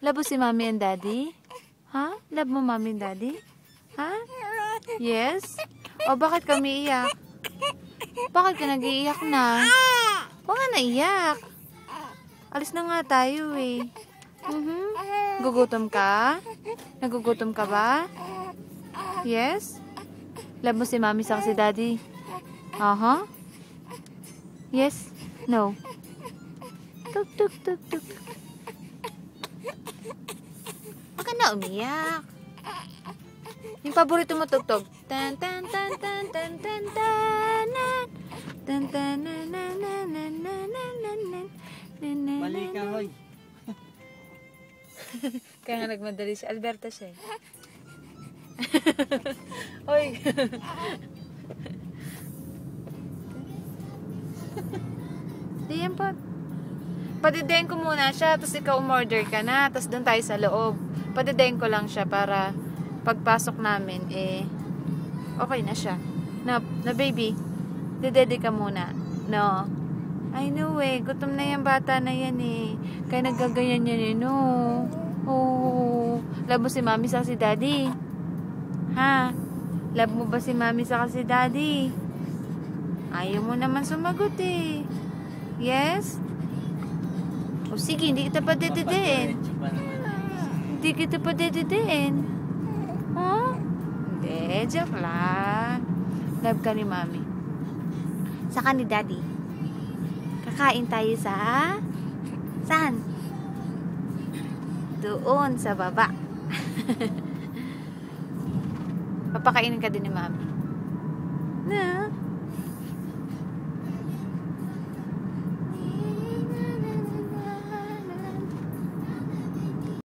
Love mo si Mommy and Daddy? Ha? Love mo Mommy and Daddy? Ha? Yes? O bakit ka umiiyak? Bakit ka nag-iiyak na? Huwag ka naiyak. Alis na nga tayo eh. Gugutom ka? Nagugutom ka ba? Yes? Love mo si Mommy sa si Daddy? Yes? No? Tuk tuk tuk tuk. Huwag ka na umiyak. Yung paborito mo tugtog. Tan tan tan tan tan tan tan tan tan Balik ka, hoy. Kaya nga nagmadali si Alberta siya eh. Hoy. Diyan po. Padidayin ko muna siya, tapos ikaw umorder ka na, tapos doon tayo sa loob. Padidayin ko lang siya para pagpasok namin, eh, okay na siya. Na baby, didede ka muna. No. I know eh, gutom na yung bata na yan eh. Kaya naggaganyan yan eh, no. Oh, love mo si Mommy sa si Daddy? Ha? Love mo ba si Mommy sa si Daddy? Ayaw mo naman sumagot eh. Yes? O sige, hindi kita pa dededein. Hindi kita pa dededein. Huh? Hindi, joke lang. Love ka ni Mommy. Saka ni Daddy. Kakain tayo sa... Saan? Doon, sa baba. Papakainin ka din ni Mommy. Na?